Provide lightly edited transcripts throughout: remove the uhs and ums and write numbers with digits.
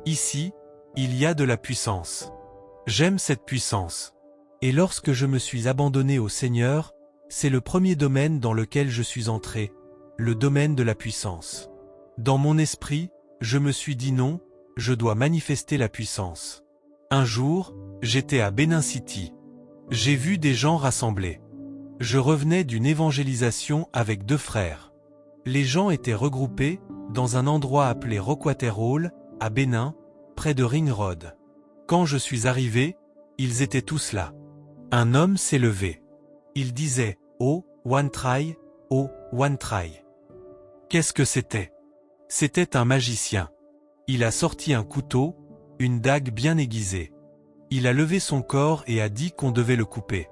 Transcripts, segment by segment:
Ici, il y a de la puissance. J'aime cette puissance. Et lorsque je me suis abandonné au Seigneur, c'est le premier domaine dans lequel je suis entré, le domaine de la puissance. Dans mon esprit, je me suis dit non, je dois manifester la puissance. Un jour, j'étais à Benin City. J'ai vu des gens rassemblés. Je revenais d'une évangélisation avec 2 frères. Les gens étaient regroupés dans un endroit appelé Rockwater Hall, à Bénin, près de Ring Road. Quand je suis arrivé, ils étaient tous là. Un homme s'est levé. Il disait « Oh, one try, oh, one try ». Qu'est-ce que c'était? C'était un magicien. Il a sorti un couteau, une dague bien aiguisée. Il a levé son corps et a dit qu'on devait le couper.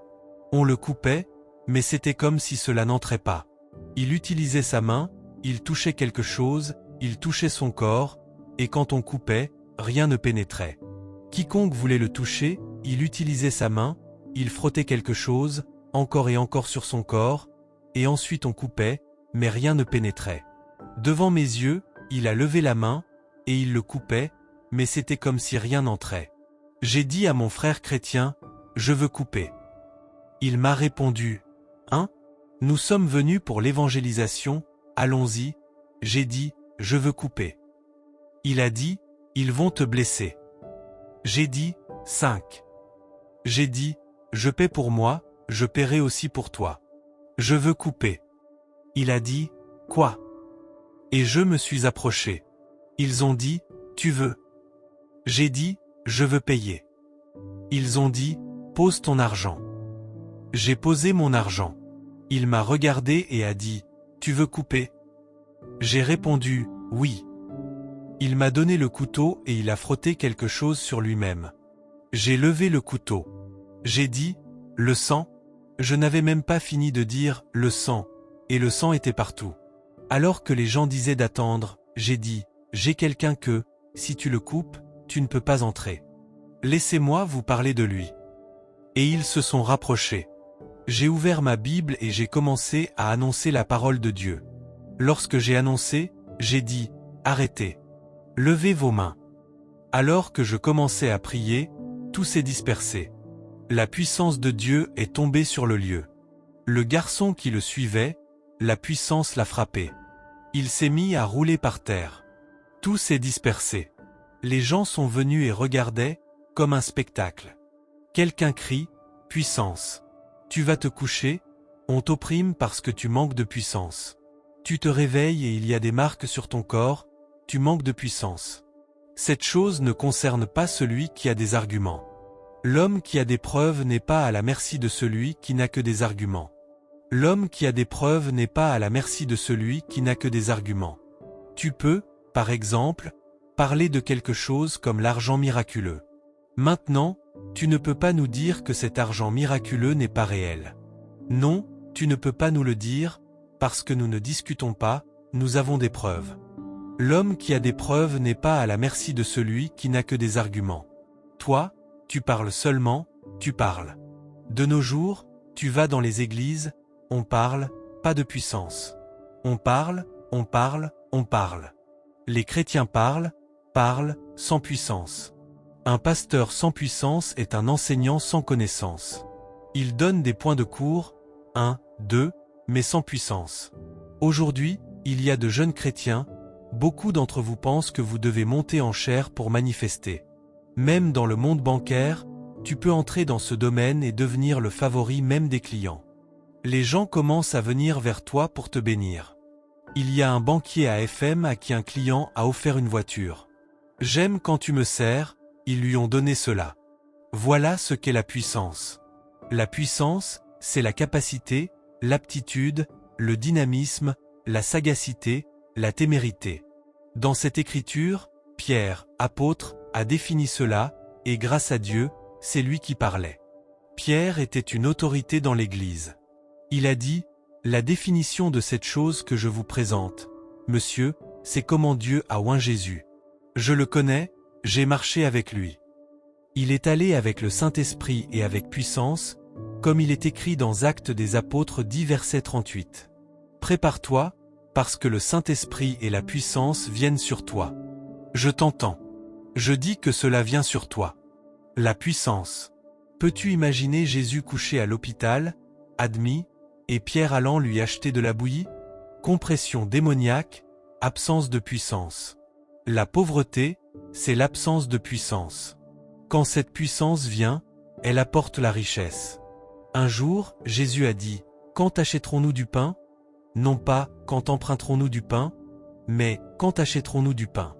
On le coupait, mais c'était comme si cela n'entrait pas. Il utilisait sa main, il touchait quelque chose, il touchait son corps, et quand on coupait, rien ne pénétrait. Quiconque voulait le toucher, il utilisait sa main, il frottait quelque chose, encore et encore sur son corps, et ensuite on coupait, mais rien ne pénétrait. Devant mes yeux, il a levé la main, et il le coupait, mais c'était comme si rien n'entrait. J'ai dit à mon frère chrétien, « Je veux couper ». Il m'a répondu, « Hein? Nous sommes venus pour l'évangélisation, allons-y ». J'ai dit, « Je veux couper ». Il a dit, « Ils vont te blesser ». J'ai dit, « 5 ». J'ai dit, « Je paie pour moi, je paierai aussi pour toi. Je veux couper ». Il a dit, « Quoi ?» Et je me suis approché. Ils ont dit, « Tu veux ?» J'ai dit, « Je veux payer ». Ils ont dit, « Pose ton argent ». J'ai posé mon argent. Il m'a regardé et a dit, « Tu veux couper ?» J'ai répondu, « Oui ». Il m'a donné le couteau et il a frotté quelque chose sur lui-même. J'ai levé le couteau. J'ai dit, « Le sang ?» Je n'avais même pas fini de dire « le sang », et le sang était partout. Alors que les gens disaient d'attendre, j'ai dit, « J'ai quelqu'un que, si tu le coupes, tu ne peux pas entrer. Laissez-moi vous parler de lui. » Et ils se sont rapprochés. J'ai ouvert ma Bible et j'ai commencé à annoncer la parole de Dieu. Lorsque j'ai annoncé, j'ai dit, « Arrêtez. Levez vos mains. » Alors que je commençais à prier, tout s'est dispersé. La puissance de Dieu est tombée sur le lieu. Le garçon qui le suivait, la puissance l'a frappé. Il s'est mis à rouler par terre. Tout s'est dispersé. Les gens sont venus et regardaient, comme un spectacle. Quelqu'un crie, « Puissance. Tu vas te coucher, on t'opprime parce que tu manques de puissance. Tu te réveilles et il y a des marques sur ton corps, tu manques de puissance. » Cette chose ne concerne pas celui qui a des arguments. L'homme qui a des preuves n'est pas à la merci de celui qui n'a que des arguments. L'homme qui a des preuves n'est pas à la merci de celui qui n'a que des arguments. Tu peux, par exemple, parler de quelque chose comme l'argent miraculeux. Maintenant, tu ne peux pas nous dire que cet argent miraculeux n'est pas réel. Non, tu ne peux pas nous le dire, parce que nous ne discutons pas, nous avons des preuves. L'homme qui a des preuves n'est pas à la merci de celui qui n'a que des arguments. Toi, tu parles seulement, tu parles. De nos jours, tu vas dans les églises, on parle, pas de puissance. On parle, on parle, on parle. Les chrétiens parlent, sans puissance. Un pasteur sans puissance est un enseignant sans connaissance. Il donne des points de cours, 1, 2, mais sans puissance. Aujourd'hui, il y a de jeunes chrétiens, beaucoup d'entre vous pensent que vous devez monter en chair pour manifester. Même dans le monde bancaire, tu peux entrer dans ce domaine et devenir le favori même des clients. Les gens commencent à venir vers toi pour te bénir. Il y a un banquier à FM à qui un client a offert une voiture. « J'aime quand tu me sers », ils lui ont donné cela. Voilà ce qu'est la puissance. La puissance, c'est la capacité, l'aptitude, le dynamisme, la sagacité, la témérité. Dans cette écriture, Pierre, apôtre, a défini cela, et grâce à Dieu, c'est lui qui parlait. Pierre était une autorité dans l'Église. Il a dit, « La définition de cette chose que je vous présente, monsieur, c'est comment Dieu a oint Jésus. Je le connais, j'ai marché avec lui. Il est allé avec le Saint-Esprit et avec puissance, comme il est écrit dans Actes des Apôtres 10 verset 38. Prépare-toi, parce que le Saint-Esprit et la puissance viennent sur toi. Je t'entends. Je dis que cela vient sur toi. La puissance. Peux-tu imaginer Jésus couché à l'hôpital, admis, et Pierre allant lui acheter de la bouillie? Compression démoniaque, absence de puissance. La pauvreté, c'est l'absence de puissance. Quand cette puissance vient, elle apporte la richesse. Un jour, Jésus a dit, « Quand achèterons-nous du pain ? Non pas, quand emprunterons-nous du pain, mais quand achèterons-nous du pain ?»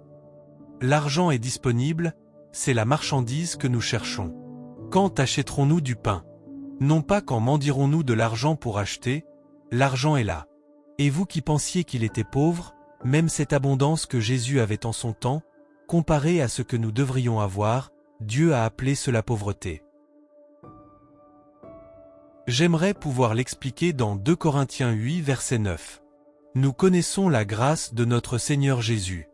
L'argent est disponible, c'est la marchandise que nous cherchons. Quand achèterons-nous du pain? Non pas quand mendierons-nous de l'argent pour acheter, l'argent est là. Et vous qui pensiez qu'il était pauvre, même cette abondance que Jésus avait en son temps, comparée à ce que nous devrions avoir, Dieu a appelé cela pauvreté. J'aimerais pouvoir l'expliquer dans 2 Corinthiens 8 verset 9. Nous connaissons la grâce de notre Seigneur Jésus.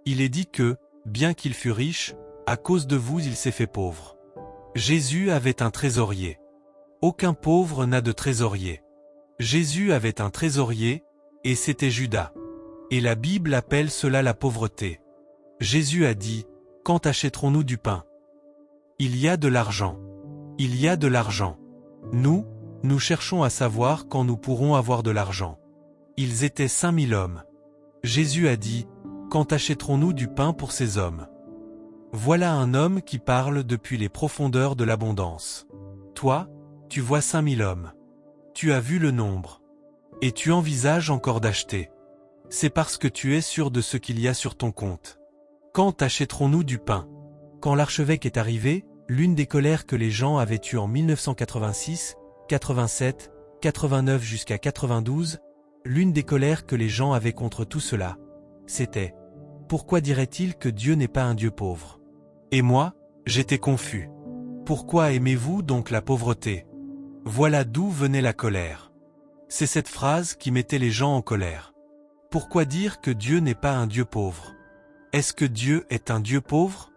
Il est dit que, bien qu'il fût riche, à cause de vous il s'est fait pauvre. Jésus avait un trésorier. Aucun pauvre n'a de trésorier. Jésus avait un trésorier, et c'était Judas. Et la Bible appelle cela la pauvreté. Jésus a dit, « Quand achèterons-nous du pain ? Il y a de l'argent. Il y a de l'argent. Nous cherchons à savoir quand nous pourrons avoir de l'argent. Ils étaient 5000 hommes. Jésus a dit, « Quand achèterons-nous du pain pour ces hommes ?» Voilà un homme qui parle depuis les profondeurs de l'abondance. Toi, tu vois 5000 hommes. Tu as vu le nombre. Et tu envisages encore d'acheter. C'est parce que tu es sûr de ce qu'il y a sur ton compte. Quand achèterons-nous du pain? Quand l'archevêque est arrivé, l'une des colères que les gens avaient eues en 1986, 87, 89 jusqu'à 92, l'une des colères que les gens avaient contre tout cela, c'était « Pourquoi dirait-il que Dieu n'est pas un Dieu pauvre ?» Et moi, j'étais confus. Pourquoi aimez-vous donc la pauvreté? Voilà d'où venait la colère. C'est cette phrase qui mettait les gens en colère. Pourquoi dire que Dieu n'est pas un Dieu pauvre? Est-ce que Dieu est un Dieu pauvre?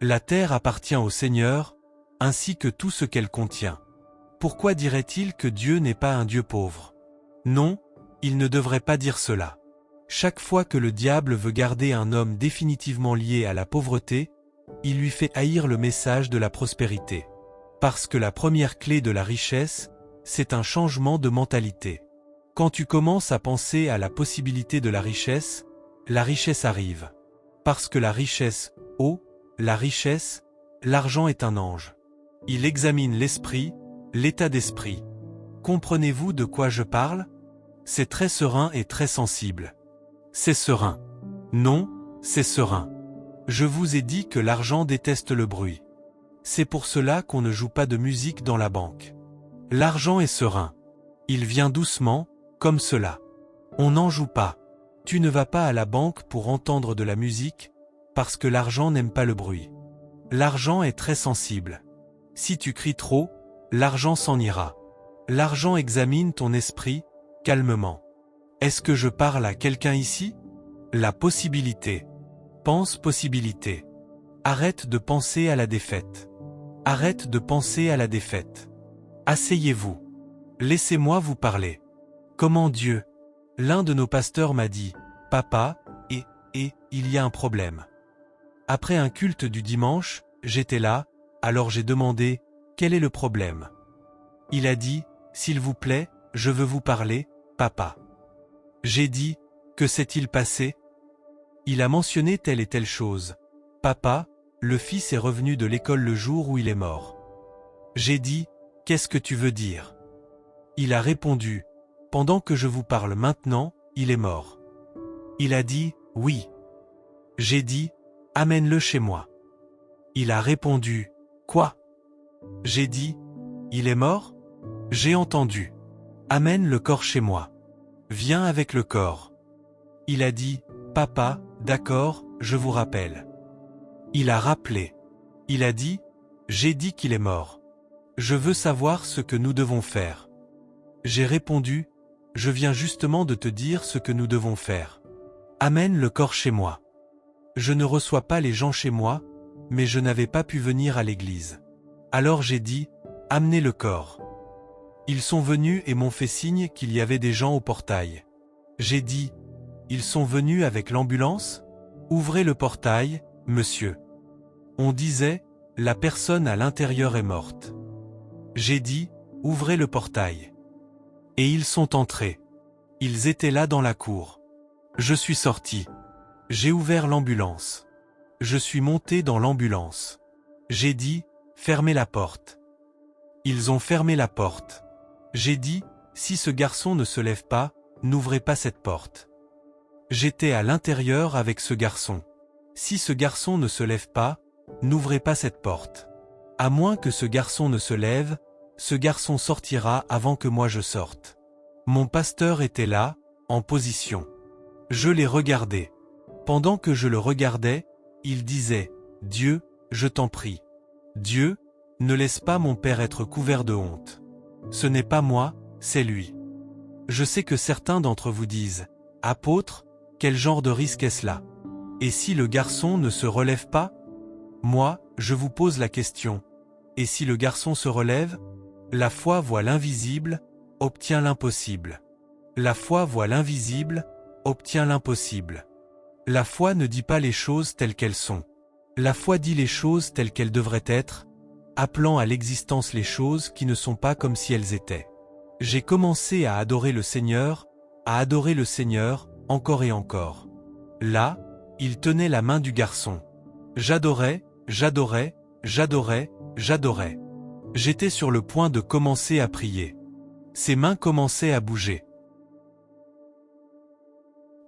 La terre appartient au Seigneur, ainsi que tout ce qu'elle contient. Pourquoi dirait-il que Dieu n'est pas un Dieu pauvre? Non, il ne devrait pas dire cela. Chaque fois que le diable veut garder un homme définitivement lié à la pauvreté, il lui fait haïr le message de la prospérité. Parce que la première clé de la richesse, c'est un changement de mentalité. Quand tu commences à penser à la possibilité de la richesse arrive. Parce que la richesse, l'argent est un ange. Il examine l'esprit, l'état d'esprit. Comprenez-vous de quoi je parle? C'est très serein et très sensible. C'est serein. Non, c'est serein. Je vous ai dit que l'argent déteste le bruit. C'est pour cela qu'on ne joue pas de musique dans la banque. L'argent est serein. Il vient doucement, comme cela. On n'en joue pas. Tu ne vas pas à la banque pour entendre de la musique, parce que l'argent n'aime pas le bruit. L'argent est très sensible. Si tu cries trop, l'argent s'en ira. L'argent examine ton esprit, calmement. Est-ce que je parle à quelqu'un ici? La possibilité. Pense possibilité. Arrête de penser à la défaite. Arrête de penser à la défaite. Asseyez-vous. Laissez-moi vous parler. Comment Dieu? L'un de nos pasteurs m'a dit, « Papa, il y a un problème. » Après un culte du dimanche, j'étais là, alors j'ai demandé, « Quel est le problème ?» Il a dit, « S'il vous plaît, je veux vous parler, papa. » J'ai dit, « Que s'est-il passé ?» Il a mentionné telle et telle chose. « Papa, le fils est revenu de l'école le jour où il est mort. » J'ai dit, « Qu'est-ce que tu veux dire ?» Il a répondu, « Pendant que je vous parle maintenant, il est mort. » Il a dit, « Oui. » J'ai dit, « Amène-le chez moi. » Il a répondu, « Quoi ?» J'ai dit, « Il est mort ?» J'ai entendu, « Amène le corps chez moi. Viens avec le corps. » Il a dit, « Papa, d'accord, je vous rappelle. » Il a rappelé. Il a dit, « J'ai dit qu'il est mort. Je veux savoir ce que nous devons faire. » J'ai répondu, « Je viens justement de te dire ce que nous devons faire. Amène le corps chez moi. » Je ne reçois pas les gens chez moi, mais je n'avais pas pu venir à l'église. Alors j'ai dit, « Amenez le corps. » Ils sont venus et m'ont fait signe qu'il y avait des gens au portail. J'ai dit, « Ils sont venus avec l'ambulance? Ouvrez le portail, monsieur. » On disait, la personne à l'intérieur est morte. J'ai dit, ouvrez le portail. Et ils sont entrés. Ils étaient là dans la cour. Je suis sorti. J'ai ouvert l'ambulance. Je suis monté dans l'ambulance. J'ai dit, fermez la porte. Ils ont fermé la porte. J'ai dit, si ce garçon ne se lève pas, n'ouvrez pas cette porte. J'étais à l'intérieur avec ce garçon. Si ce garçon ne se lève pas, n'ouvrez pas cette porte. À moins que ce garçon ne se lève, ce garçon sortira avant que moi je sorte. Mon pasteur était là, en position. Je l'ai regardé. Pendant que je le regardais, il disait, Dieu, je t'en prie. Dieu, ne laisse pas mon père être couvert de honte. Ce n'est pas moi, c'est lui. Je sais que certains d'entre vous disent, apôtre, quel genre de risque est-ce là? Et si le garçon ne se relève pas? Moi, je vous pose la question. Et si le garçon se relève? La foi voit l'invisible, obtient l'impossible. La foi voit l'invisible, obtient l'impossible. La foi ne dit pas les choses telles qu'elles sont. La foi dit les choses telles qu'elles devraient être, appelant à l'existence les choses qui ne sont pas comme si elles étaient. J'ai commencé à adorer le Seigneur, encore et encore. Là, il tenait la main du garçon. J'adorais, j'adorais, j'adorais, j'adorais. J'étais sur le point de commencer à prier. Ses mains commençaient à bouger.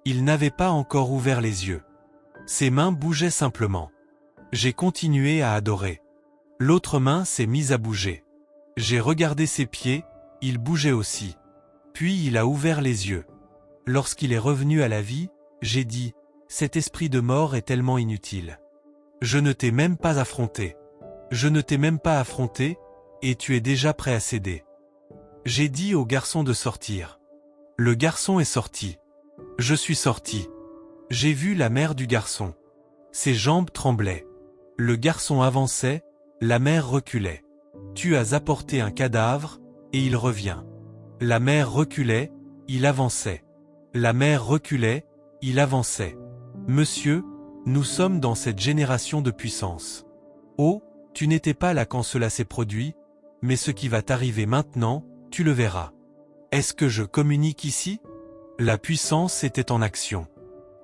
Il n'avait pas encore ouvert les yeux. Ses mains bougeaient simplement. J'ai continué à adorer. L'autre main s'est mise à bouger. J'ai regardé ses pieds, il bougeait aussi. Puis il a ouvert les yeux. Lorsqu'il est revenu à la vie, j'ai dit, cet esprit de mort est tellement inutile. Je ne t'ai même pas affronté. Je ne t'ai même pas affronté, et tu es déjà prêt à céder. J'ai dit au garçon de sortir. Le garçon est sorti. Je suis sorti. J'ai vu la mère du garçon. Ses jambes tremblaient. Le garçon avançait, la mère reculait. Tu as apporté un cadavre, et il revient. La mère reculait, il avançait. La mère reculait, il avançait. Monsieur, nous sommes dans cette génération de puissance. Oh, tu n'étais pas là quand cela s'est produit, mais ce qui va t'arriver maintenant, tu le verras. Est-ce que je communique ici? La puissance était en action.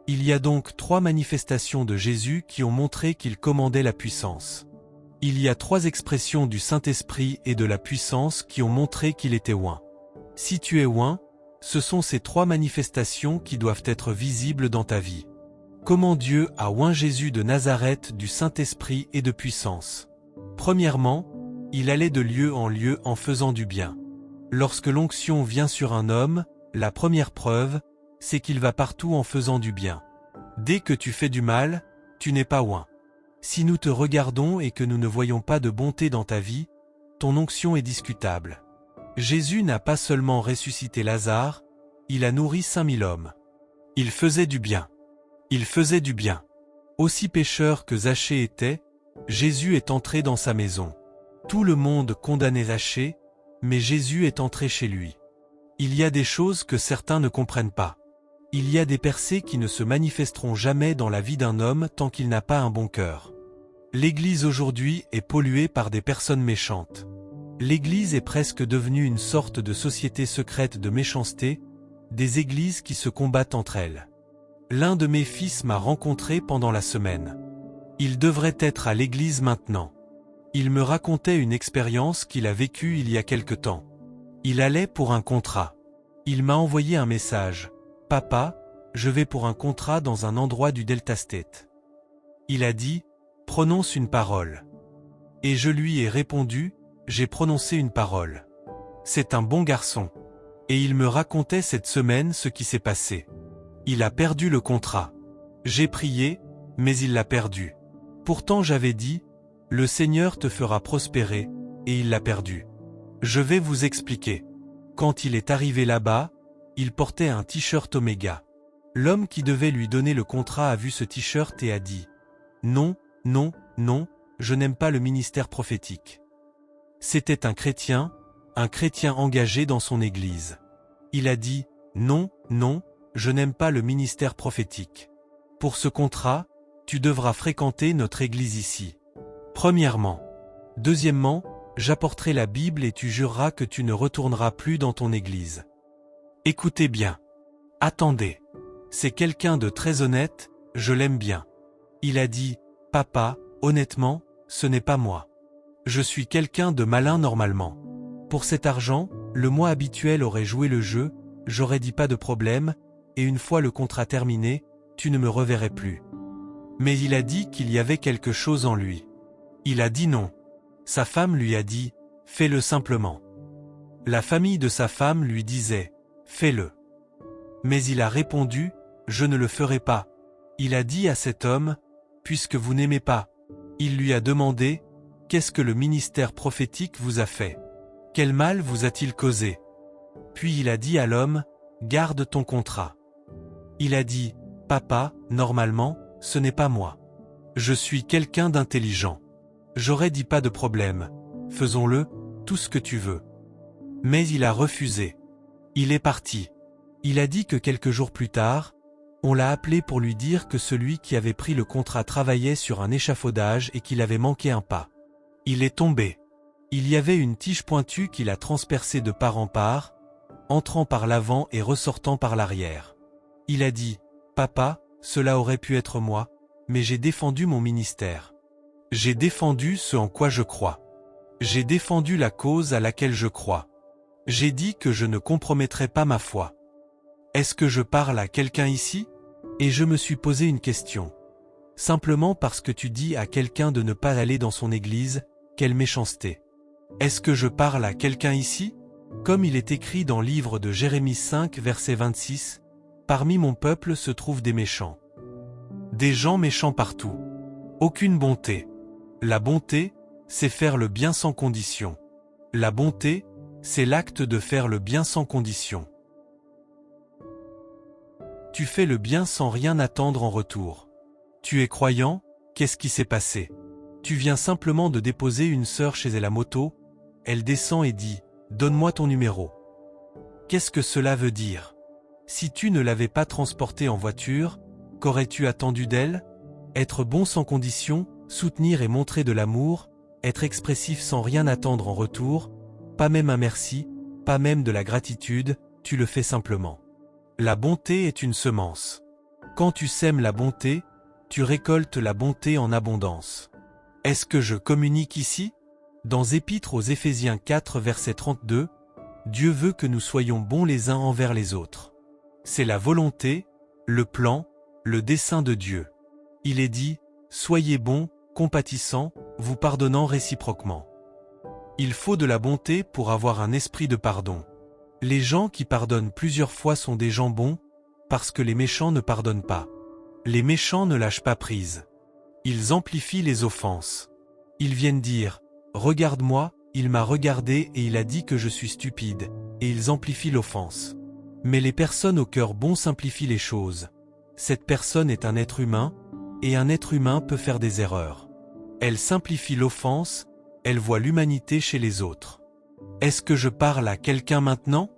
Il y a donc 3 manifestations de Jésus qui ont montré qu'il commandait la puissance. Il y a 3 expressions du Saint-Esprit et de la puissance qui ont montré qu'il était oint. Si tu es oint, ce sont ces 3 manifestations qui doivent être visibles dans ta vie. Comment Dieu a oint Jésus de Nazareth du Saint-Esprit et de puissance? Premièrement, il allait de lieu en faisant du bien. Lorsque l'onction vient sur un homme, la première preuve, c'est qu'il va partout en faisant du bien. Dès que tu fais du mal, tu n'es pas oint. Si nous te regardons et que nous ne voyons pas de bonté dans ta vie, ton onction est discutable. Jésus n'a pas seulement ressuscité Lazare, il a nourri 5000 hommes. Il faisait du bien. Il faisait du bien. Aussi pécheur que Zachée était, Jésus est entré dans sa maison. Tout le monde condamnait Zachée, mais Jésus est entré chez lui. Il y a des choses que certains ne comprennent pas. Il y a des percées qui ne se manifesteront jamais dans la vie d'un homme tant qu'il n'a pas un bon cœur. L'Église aujourd'hui est polluée par des personnes méchantes. L'Église est presque devenue une sorte de société secrète de méchanceté, des églises qui se combattent entre elles. L'un de mes fils m'a rencontré pendant la semaine. Il devrait être à l'église maintenant. Il me racontait une expérience qu'il a vécue il y a quelque temps. Il allait pour un contrat. Il m'a envoyé un message. « Papa, je vais pour un contrat dans un endroit du Delta State. » Il a dit « Prononce une parole. » Et je lui ai répondu « J'ai prononcé une parole. » C'est un bon garçon. Et il me racontait cette semaine ce qui s'est passé. Il a perdu le contrat. J'ai prié, mais il l'a perdu. Pourtant j'avais dit « Le Seigneur te fera prospérer » et il l'a perdu. Je vais vous expliquer. Quand il est arrivé là-bas, il portait un t-shirt Omega. L'homme qui devait lui donner le contrat a vu ce t-shirt et a dit « Non, non, non, je n'aime pas le ministère prophétique. » C'était un chrétien engagé dans son église. Il a dit « Non, non, je n'aime pas le ministère prophétique. Pour ce contrat, tu devras fréquenter notre église ici. » Premièrement. Deuxièmement, j'apporterai la Bible et tu jureras que tu ne retourneras plus dans ton église. Écoutez bien. Attendez. C'est quelqu'un de très honnête, je l'aime bien. Il a dit, papa, honnêtement, ce n'est pas moi. Je suis quelqu'un de malin normalement. Pour cet argent, le mois habituel aurait joué le jeu, j'aurais dit pas de problème, et une fois le contrat terminé, tu ne me reverrais plus. Mais il a dit qu'il y avait quelque chose en lui. Il a dit non. Sa femme lui a dit, fais-le simplement. La famille de sa femme lui disait, fais-le. Mais il a répondu, je ne le ferai pas. Il a dit à cet homme, puisque vous n'aimez pas. Il lui a demandé, qu'est-ce que le ministère prophétique vous a fait? Quel mal vous a-t-il causé? Puis il a dit à l'homme, garde ton contrat. Il a dit, papa, normalement, ce n'est pas moi. Je suis quelqu'un d'intelligent. J'aurais dit pas de problème. Faisons-le, tout ce que tu veux. Mais il a refusé. Il est parti. Il a dit que quelques jours plus tard, on l'a appelé pour lui dire que celui qui avait pris le contrat travaillait sur un échafaudage et qu'il avait manqué un pas. Il est tombé. Il y avait une tige pointue qui l'a transpercé de part en part, entrant par l'avant et ressortant par l'arrière. Il a dit, papa, cela aurait pu être moi, mais j'ai défendu mon ministère. J'ai défendu ce en quoi je crois. J'ai défendu la cause à laquelle je crois. J'ai dit que je ne compromettrais pas ma foi. Est-ce que je parle à quelqu'un ici? Et je me suis posé une question. Simplement parce que tu dis à quelqu'un de ne pas aller dans son église, quelle méchanceté. Est-ce que je parle à quelqu'un ici? Comme il est écrit dans le livre de Jérémie 5 verset 26, parmi mon peuple se trouvent des méchants. Des gens méchants partout. Aucune bonté. La bonté, c'est faire le bien sans condition. La bonté, c'est l'acte de faire le bien sans condition. Tu fais le bien sans rien attendre en retour. Tu es croyant, qu'est-ce qui s'est passé? Tu viens simplement de déposer une sœur chez elle à moto, elle descend et dit, donne-moi ton numéro. Qu'est-ce que cela veut dire? Si tu ne l'avais pas transportée en voiture, qu'aurais-tu attendu d'elle? Être bon sans condition, soutenir et montrer de l'amour, être expressif sans rien attendre en retour, pas même un merci, pas même de la gratitude, tu le fais simplement. La bonté est une semence. Quand tu sèmes la bonté, tu récoltes la bonté en abondance. Est-ce que je communique ici? Dans Épître aux Éphésiens 4 verset 32, Dieu veut que nous soyons bons les uns envers les autres. C'est la volonté, le plan, le dessein de Dieu. Il est dit, soyez bons, compatissants, vous pardonnant réciproquement. Il faut de la bonté pour avoir un esprit de pardon. Les gens qui pardonnent plusieurs fois sont des gens bons, parce que les méchants ne pardonnent pas. Les méchants ne lâchent pas prise. Ils amplifient les offenses. Ils viennent dire, regarde-moi, il m'a regardé et il a dit que je suis stupide, et ils amplifient l'offense. Mais les personnes au cœur bon simplifient les choses. Cette personne est un être humain, et un être humain peut faire des erreurs. Elle simplifie l'offense, elle voit l'humanité chez les autres. Est-ce que je parle à quelqu'un maintenant?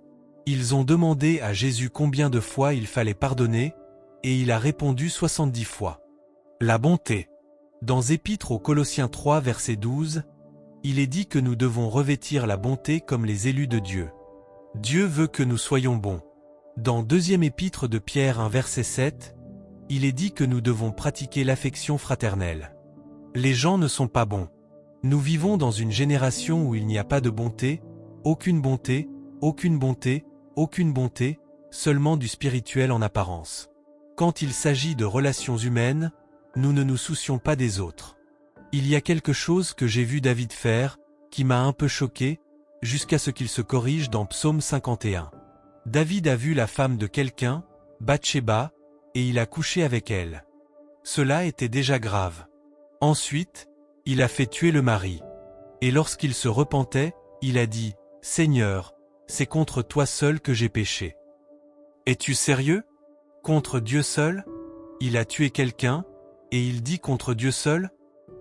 Ils ont demandé à Jésus combien de fois il fallait pardonner, et il a répondu 70 fois. La bonté. Dans Épître aux Colossiens 3 verset 12, il est dit que nous devons revêtir la bonté comme les élus de Dieu. Dieu veut que nous soyons bons. Dans deuxième Épître de Pierre 1 verset 7, il est dit que nous devons pratiquer l'affection fraternelle. Les gens ne sont pas bons. Nous vivons dans une génération où il n'y a pas de bonté, aucune bonté, aucune bonté, aucune bonté, seulement du spirituel en apparence. Quand il s'agit de relations humaines, nous ne nous soucions pas des autres. Il y a quelque chose que j'ai vu David faire, qui m'a un peu choqué, jusqu'à ce qu'il se corrige dans Psaume 51. David a vu la femme de quelqu'un, Bathsheba, et il a couché avec elle. Cela était déjà grave. Ensuite, il a fait tuer le mari. Et lorsqu'il se repentait, il a dit, « Seigneur, c'est contre toi seul que j'ai péché. » Es-tu sérieux? Contre Dieu seul? Il a tué quelqu'un, et il dit contre Dieu seul?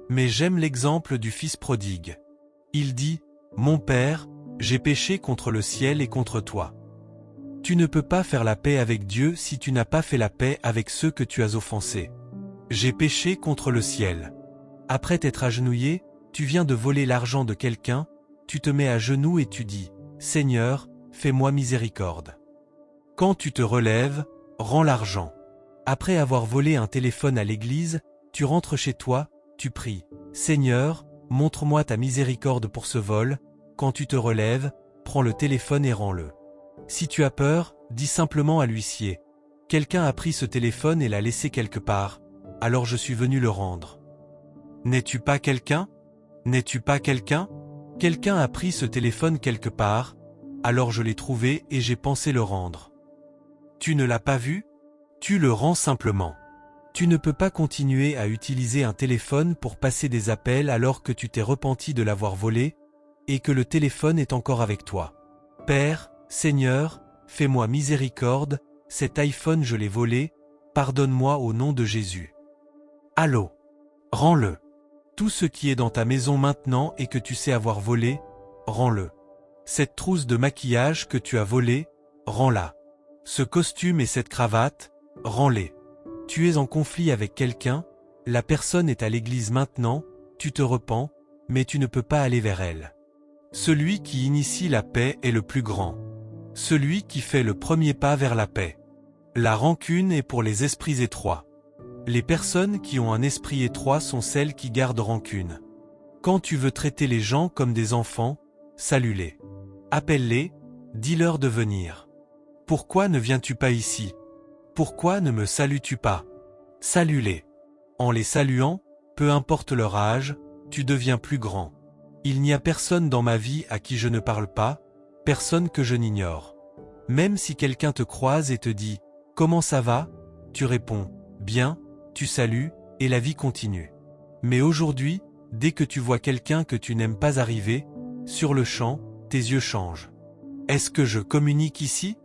Mais j'aime l'exemple du fils prodigue. Il dit, « Mon père, j'ai péché contre le ciel et contre toi. » Tu ne peux pas faire la paix avec Dieu si tu n'as pas fait la paix avec ceux que tu as offensés. J'ai péché contre le ciel. Après t'être agenouillé, tu viens de voler l'argent de quelqu'un, tu te mets à genoux et tu dis « Seigneur, fais-moi miséricorde ». Quand tu te relèves, rends l'argent. Après avoir volé un téléphone à l'église, tu rentres chez toi, tu pries « Seigneur, montre-moi ta miséricorde pour ce vol ». Quand tu te relèves, prends le téléphone et rends-le. Si tu as peur, dis simplement à l'huissier « Quelqu'un a pris ce téléphone et l'a laissé quelque part, alors je suis venu le rendre ». N'es-tu pas quelqu'un? N'es-tu pas quelqu'un? Quelqu'un a pris ce téléphone quelque part, alors je l'ai trouvé et j'ai pensé le rendre. Tu ne l'as pas vu? Tu le rends simplement. Tu ne peux pas continuer à utiliser un téléphone pour passer des appels alors que tu t'es repenti de l'avoir volé et que le téléphone est encore avec toi. Père, Seigneur, fais-moi miséricorde, cet iPhone je l'ai volé, pardonne-moi au nom de Jésus. Allô? Rends-le. Tout ce qui est dans ta maison maintenant et que tu sais avoir volé, rends-le. Cette trousse de maquillage que tu as volée, rends-la. Ce costume et cette cravate, rends-les. Tu es en conflit avec quelqu'un, la personne est à l'église maintenant, tu te repens, mais tu ne peux pas aller vers elle. Celui qui initie la paix est le plus grand. Celui qui fait le premier pas vers la paix. La rancune est pour les esprits étroits. Les personnes qui ont un esprit étroit sont celles qui gardent rancune. Quand tu veux traiter les gens comme des enfants, salue-les. Appelle-les, dis-leur de venir. Pourquoi ne viens-tu pas ici? Pourquoi ne me salues-tu pas? Salue-les. En les saluant, peu importe leur âge, tu deviens plus grand. Il n'y a personne dans ma vie à qui je ne parle pas, personne que je n'ignore. Même si quelqu'un te croise et te dit « Comment ça va ?» tu réponds « Bien », tu salues, et la vie continue. Mais aujourd'hui, dès que tu vois quelqu'un que tu n'aimes pas arriver, sur le champ, tes yeux changent. Est-ce que je communique ici?